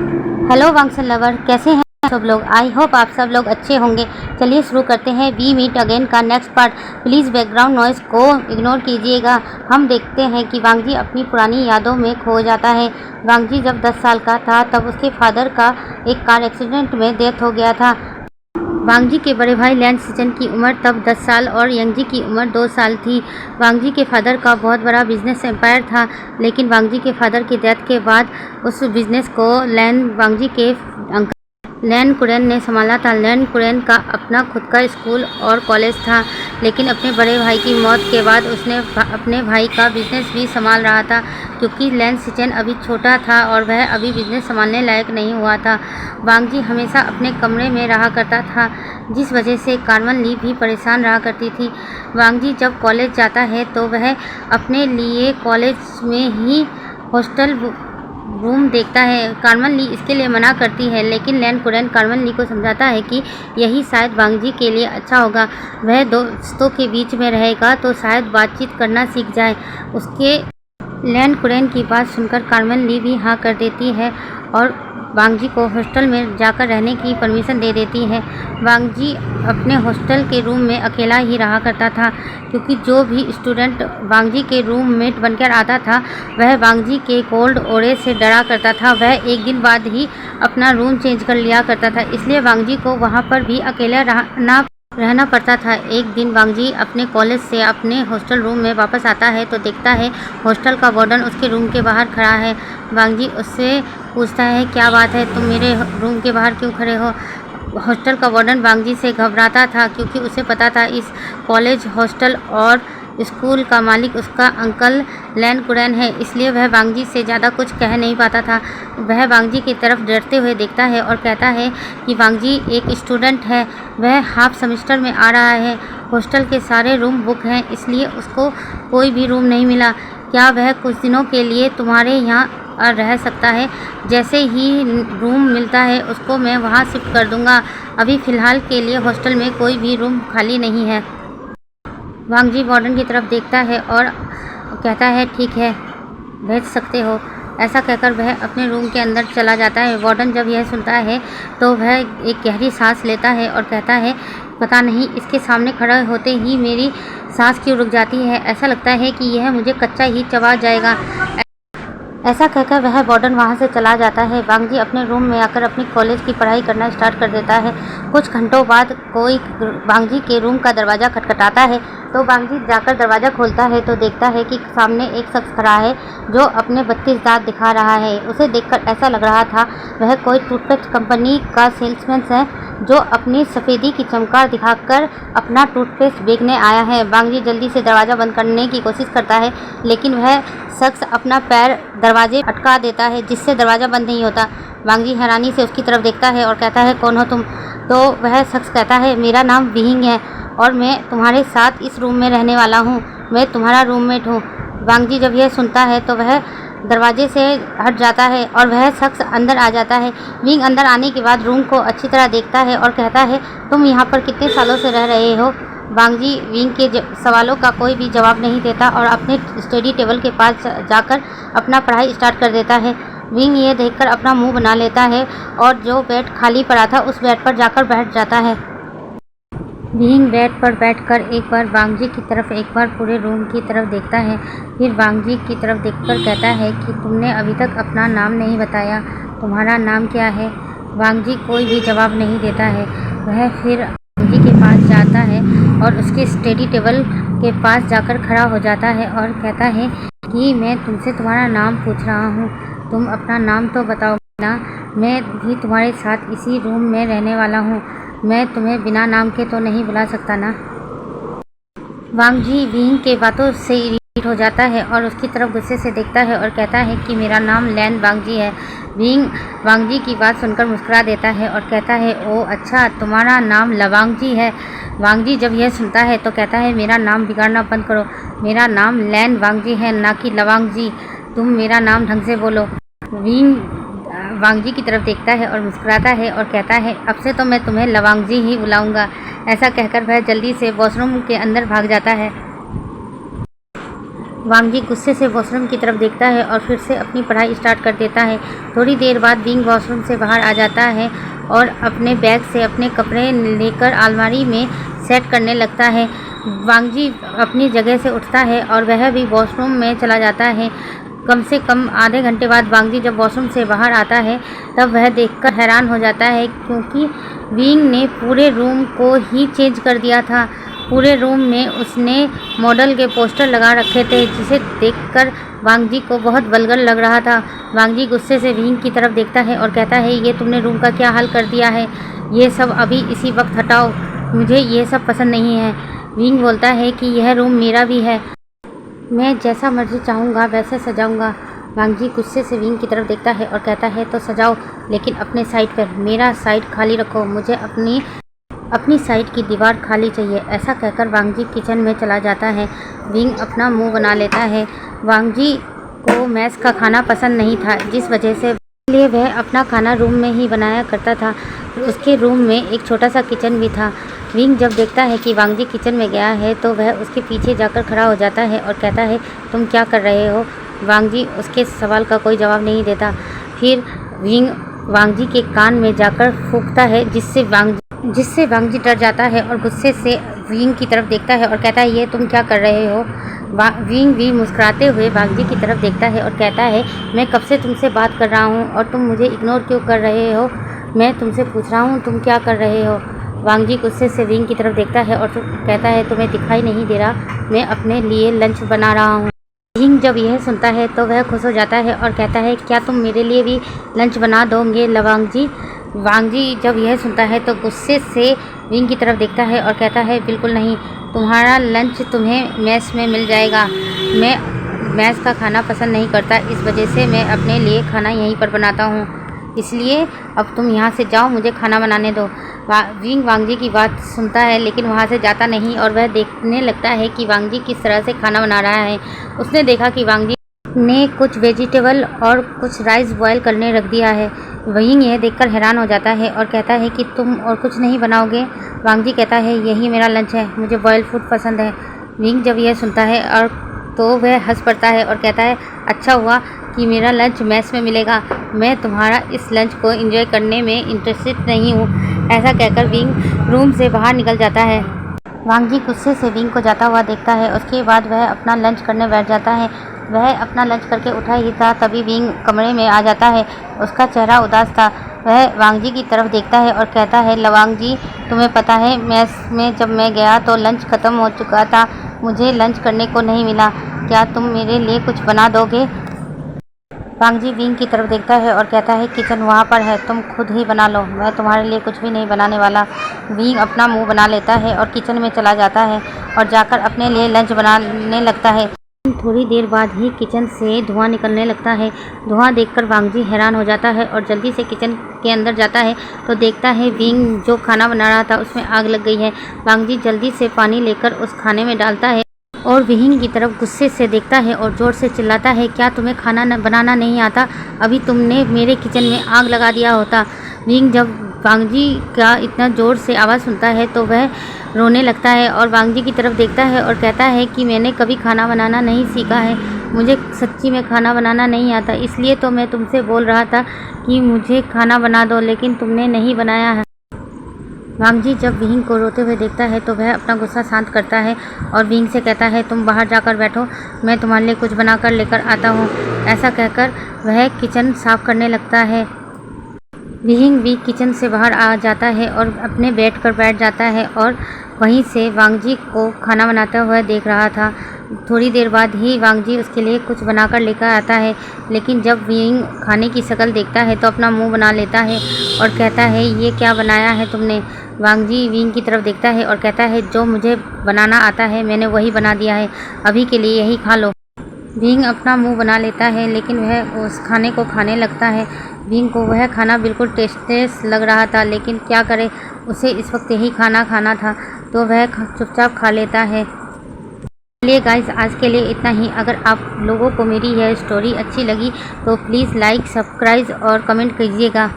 Hello वांगसन lover, कैसे हैं सब लोग। आई होप आप सब लोग अच्छे होंगे। चलिए शुरू करते हैं वी मीट अगेन का next part. Please background noise को इग्नोर कीजिएगा। हम देखते हैं कि वांगजी अपनी पुरानी यादों में खो जाता है। वांगजी जब 10 साल का था तब उसके फादर का एक कार एक्सीडेंट में डेथ हो गया था। वांगजी के बड़े भाई लैंड सिचन की उम्र तब 10 साल और यंगजी की उम्र 2 साल थी। वांगजी के फादर का बहुत बड़ा बिजनेस एम्पायर था, लेकिन वांगजी के फादर की डेथ के बाद उस बिजनेस को वांगजी के अंकल लैन कुरेन ने संभाला था। लैन कुरेन का अपना खुद का स्कूल और कॉलेज था, लेकिन अपने बड़े भाई की मौत के बाद उसने अपने भाई का बिजनेस भी संभाल रहा था, क्योंकि लैन सिचन अभी छोटा था और वह अभी बिजनेस संभालने लायक नहीं हुआ था। वांगजी हमेशा अपने कमरे में रहा करता था, जिस वजह से कार्मेन ली भी परेशान रहा करती थी। वांगजी जब कॉलेज जाता है तो वह अपने लिए कॉलेज में ही हॉस्टल रूम देखता है। कार्मेन ली इसके लिए मना करती है, लेकिन लैन कुरेन कार्मेन ली को समझाता है कि यही शायद वांगजी के लिए अच्छा होगा। वह दोस्तों के बीच में रहेगा तो शायद बातचीत करना सीख जाए। उसके लैन कुरेन की बात सुनकर कार्मेन ली भी हाँ कर देती है और वांगजी को हॉस्टल में जाकर रहने की परमिशन दे देती है। वांगजी अपने हॉस्टल के रूम में अकेला ही रहा करता था, क्योंकि जो भी स्टूडेंट वांगजी के रूममेट बनकर आता था वह वांगजी के कोल्ड ओरे से डरा करता था। वह एक दिन बाद ही अपना रूम चेंज कर लिया करता था, इसलिए वांगजी को वहाँ पर भी अकेला रहना पड़ता था। एक दिन वांगजी अपने कॉलेज से अपने हॉस्टल रूम में वापस आता है तो देखता है हॉस्टल का वार्डन उसके रूम के बाहर खड़ा है। वांगजी उससे पूछता है, क्या बात है, तुम मेरे रूम के बाहर क्यों खड़े हो। हॉस्टल का वार्डन वांगजी से घबराता था, क्योंकि उसे पता था इस कॉलेज, हॉस्टल और स्कूल का मालिक उसका अंकल लैन कुरेन है, इसलिए वह वांगजी से ज़्यादा कुछ कह नहीं पाता था। वह वांगजी की तरफ डरते हुए देखता है और कहता है कि वांगजी एक स्टूडेंट है, वह हाफ सेमेस्टर में आ रहा है, हॉस्टल के सारे रूम बुक हैं, इसलिए उसको कोई भी रूम नहीं मिला। क्या वह कुछ दिनों के लिए तुम्हारे यहाँ रह सकता है। जैसे ही रूम मिलता है उसको मैं वहाँ शिफ्ट कर दूँगा। अभी फ़िलहाल के लिए हॉस्टल में कोई भी रूम खाली नहीं है। वांगजी वार्डन की तरफ देखता है और कहता है, ठीक है, भेज सकते हो। ऐसा कहकर वह अपने रूम के अंदर चला जाता है। वार्डन जब यह सुनता है तो वह एक गहरी सांस लेता है और कहता है, पता नहीं इसके सामने खड़ा होते ही मेरी सांस क्यों रुक जाती है। ऐसा लगता है कि यह मुझे कच्चा ही चबा जाएगा। ऐसा कहकर वह वार्डन वहाँ से चला जाता है। वांगजी अपने रूम में आकर अपनी कॉलेज की पढ़ाई करना स्टार्ट कर देता है। कुछ घंटों बाद कोई वांगजी के रूम का दरवाज़ा खटखटाता है, तो वांगजी जाकर दरवाज़ा खोलता है तो देखता है कि सामने एक शख्स खड़ा है जो अपने 32 दांत दिखा रहा है। उसे देखकर ऐसा लग रहा था वह कोई टूथपेस्ट कंपनी का सेल्समैन है, जो अपनी सफ़ेदी की चमकार दिखाकर अपना टूथपेस्ट बेचने आया है। वांगजी जल्दी से दरवाज़ा बंद करने की कोशिश करता है, लेकिन वह शख्स अपना पैर दरवाजे अटका देता है, जिससे दरवाज़ा बंद नहीं होता। वांगजी हैरानी से उसकी तरफ देखता है और कहता है, कौन हो तुम। तो वह शख्स कहता है, मेरा नाम विहिंग है और मैं तुम्हारे साथ इस रूम में रहने वाला हूँ, मैं तुम्हारा रूममेट हूँ। वांगजी जब यह सुनता है तो वह दरवाजे से हट जाता है और वह शख्स अंदर आ जाता है। विंग अंदर आने के बाद रूम को अच्छी तरह देखता है और कहता है, तुम यहाँ पर कितने सालों से रह रहे हो। वांगजी विंग के सवालों का कोई भी जवाब नहीं देता और अपने स्टडी टेबल के पास जाकर अपना पढ़ाई स्टार्ट कर देता है। विंग ये देखकर अपना मुंह बना लेता है और जो बेड खाली पड़ा था उस बेड पर जाकर बैठ जाता है। विंग बेड पर बैठकर एक बार वांगजी की तरफ, एक बार पूरे रूम की तरफ देखता है, फिर वांगजी की तरफ देखकर कहता है कि तुमने अभी तक अपना नाम नहीं बताया, तुम्हारा नाम क्या है। वांगजी कोई भी जवाब नहीं देता है। वह फिर वांगजी के पास जाता है और उसके स्टडी टेबल के पास जाकर खड़ा हो जाता है और कहता है कि मैं तुमसे तुम्हारा नाम पूछ रहा हूँ, तुम अपना नाम तो बताओ ना। मैं भी तुम्हारे साथ इसी रूम में रहने वाला हूँ, मैं तुम्हें बिना नाम के तो नहीं बुला सकता ना। वांगजी विंग के बातों से इरिटेट हो जाता है और उसकी तरफ गुस्से से देखता है और कहता है कि मेरा नाम लैन वांगजी है। विंग वांगजी की बात सुनकर मुस्कुरा देता है और कहता है, ओ अच्छा, तुम्हारा नाम लवांगजी है। वांगजी जब यह सुनता है तो कहता है, मेरा नाम बिगाड़ना बंद करो, मेरा नाम लैन वांगजी है, ना कि लवांगजी। तुम मेरा नाम ढंग से बोलो। विंग वांगजी की तरफ देखता है और मुस्कुराता है और कहता है, अब से तो मैं तुम्हें लवांगजी ही बुलाऊंगा। ऐसा कहकर वह जल्दी से वॉशरूम के अंदर भाग जाता है। वांगजी गुस्से से वॉशरूम की तरफ देखता है और फिर से अपनी पढ़ाई स्टार्ट कर देता है। थोड़ी देर बाद विंग वॉशरूम से बाहर आ जाता है और अपने बैग से अपने कपड़े लेकर अलमारी में सेट करने लगता है। वांगजी अपनी जगह से उठता है और वह भी वॉशरूम में चला जाता है। कम से कम आधे घंटे बाद वांगजी जब वॉशरूम से बाहर आता है तब वह देखकर हैरान हो जाता है, क्योंकि विंग ने पूरे रूम को ही चेंज कर दिया था। पूरे रूम में उसने मॉडल के पोस्टर लगा रखे थे, जिसे देखकर वांगजी को बहुत वल्गर लग रहा था। वांगजी गुस्से से विंग की तरफ देखता है और कहता है, ये तुमने रूम का क्या हाल कर दिया है? ये सब अभी इसी वक्त हटाओ, मुझे ये सब पसंद नहीं है। विंग बोलता है कि यह रूम मेरा भी है, मैं जैसा मर्जी चाहूँगा वैसे सजाऊँगा। वांगजी गुस्से से विंग की तरफ देखता है और कहता है, तो सजाओ, लेकिन अपने साइड पर, मेरा साइड खाली रखो, मुझे अपनी साइड की दीवार खाली चाहिए। ऐसा कहकर वांगजी किचन में चला जाता है। विंग अपना मुंह बना लेता है। वांगजी को मैस का खाना पसंद नहीं था, जिस वजह से इसलिए वह अपना खाना रूम में ही बनाया करता था। उसके रूम में एक छोटा सा किचन भी था। विंग जब देखता है कि वांगजी किचन में गया है तो वह उसके पीछे जाकर खड़ा हो जाता है और कहता है, तुम क्या कर रहे हो? वांगजी उसके सवाल का कोई जवाब नहीं देता। फिर विंग वांगजी के कान में जाकर फूंकता है, जिससे वांगजी डर जाता है और गुस्से से विंग की तरफ देखता है और कहता है, ये तुम क्या कर रहे हो? विंग भी मुस्कुराते हुए वांगजी की तरफ देखता है और कहता है, मैं कब से तुमसे बात कर रहा हूँ और तुम मुझे इग्नोर क्यों कर रहे हो? मैं तुमसे पूछ रहा हूँ तुम क्या कर रहे हो? वांगजी गुस्से से विंग की तरफ देखता है और कहता है, तुम्हें दिखाई नहीं दे रहा, मैं अपने लिए लंच बना रहा हूँ। विंग जब यह सुनता है तो वह खुश हो जाता है और कहता है, क्या तुम मेरे लिए भी लंच बना दोगे वांगजी? वांगजी जब यह सुनता है तो गुस्से से विंग की तरफ देखता है और कहता है, बिल्कुल नहीं, तुम्हारा लंच तुम्हें मेस में मिल जाएगा। मैं मेस का खाना पसंद नहीं करता, इस वजह से मैं अपने लिए खाना यहीं पर बनाता हूँ, इसलिए अब तुम यहाँ से जाओ, मुझे खाना बनाने दो। विंग वांगजी की बात सुनता है लेकिन वहाँ से जाता नहीं और वह देखने लगता है कि वांगजी किस तरह से खाना बना रहा है। उसने देखा कि वांगजी ने कुछ वेजिटेबल और कुछ राइस बॉयल करने रख दिया है। विंग यह देखकर हैरान हो जाता है और कहता है कि तुम और कुछ नहीं बनाओगे? वांगजी कहता है, यही मेरा लंच है, मुझे बॉयल फूड पसंद है। विंग जब यह सुनता है और तो वह हंस पड़ता है और कहता है, अच्छा हुआ कि मेरा लंच मेस में मिलेगा, मैं तुम्हारा इस लंच को एंजॉय करने में इंटरेस्टेड नहीं हूँ। ऐसा कहकर विंग रूम से बाहर निकल जाता है। वांगजी गुस्से से विंग को जाता हुआ देखता है। उसके बाद वह अपना लंच करने बैठ जाता है। वह अपना लंच करके उठा ही था, तभी विंग कमरे में आ जाता है। उसका चेहरा उदास था। वह वांगजी की तरफ देखता है और कहता है, वांगजी, तुम्हें पता है मेस में जब मैं गया तो लंच ख़त्म हो चुका था, मुझे लंच करने को नहीं मिला, क्या तुम मेरे लिए कुछ बना दोगे? वांगजी विंग की तरफ देखता है और कहता है, किचन वहाँ पर है, तुम खुद ही बना लो, मैं तुम्हारे लिए कुछ भी नहीं बनाने वाला। विंग अपना मुंह बना लेता है और किचन में चला जाता है और जाकर अपने लिए लंच बनाने लगता है। थोड़ी देर बाद ही किचन से धुआं निकलने लगता है। धुआं देखकर वांगजी हैरान हो जाता है और जल्दी से किचन के अंदर जाता है तो देखता है विंग जो खाना बना रहा था उसमें आग लग गई है। वांगजी जल्दी से पानी लेकर उस खाने में डालता है और विंग की तरफ गुस्से से देखता है और ज़ोर से चिल्लाता है, क्या तुम्हें खाना बनाना नहीं आता? अभी तुमने मेरे किचन में आग लगा दिया होता। विंग जब वांगजी का इतना ज़ोर से आवाज़ सुनता है तो वह रोने लगता है और वांगजी की तरफ देखता है और कहता है कि मैंने कभी खाना बनाना नहीं सीखा है, मुझे सच्ची में खाना बनाना नहीं आता, इसलिए तो मैं तुमसे बोल रहा था कि मुझे खाना बना दो, लेकिन तुमने नहीं बनाया है। वांगजी जब विंग को रोते हुए देखता है तो वह अपना गुस्सा शांत करता है और विंग से कहता है, तुम बाहर जाकर बैठो, मैं तुम्हारे लिए कुछ बनाकर लेकर आता हूँ। ऐसा कहकर वह किचन साफ करने लगता है। विंग भी किचन से बाहर आ जाता है और अपने बेड पर बैठ जाता है और वहीं से वांगजी को खाना बनाता हुआ देख रहा था। थोड़ी देर बाद ही वांगजी उसके लिए कुछ बनाकर लेकर आता है, लेकिन जब विंग खाने की शक्ल देखता है तो अपना मुंह बना लेता है और कहता है, ये क्या बनाया है तुमने? वांगजी विंग की तरफ देखता है और कहता है, जो मुझे बनाना आता है मैंने वही बना दिया है, अभी के लिए यही खा लो। विंग अपना मुंह बना लेता है लेकिन वह उस खाने को खाने लगता है। विंग को वह खाना बिल्कुल टेस्टलेस लग रहा था, लेकिन क्या करे, उसे इस वक्त यही खाना खाना था तो वह चुपचाप खा लेता है। चलिए गाइस, आज के लिए इतना ही। अगर आप लोगों को मेरी यह स्टोरी अच्छी लगी तो प्लीज़ लाइक, सब्सक्राइब और कमेंट कीजिएगा।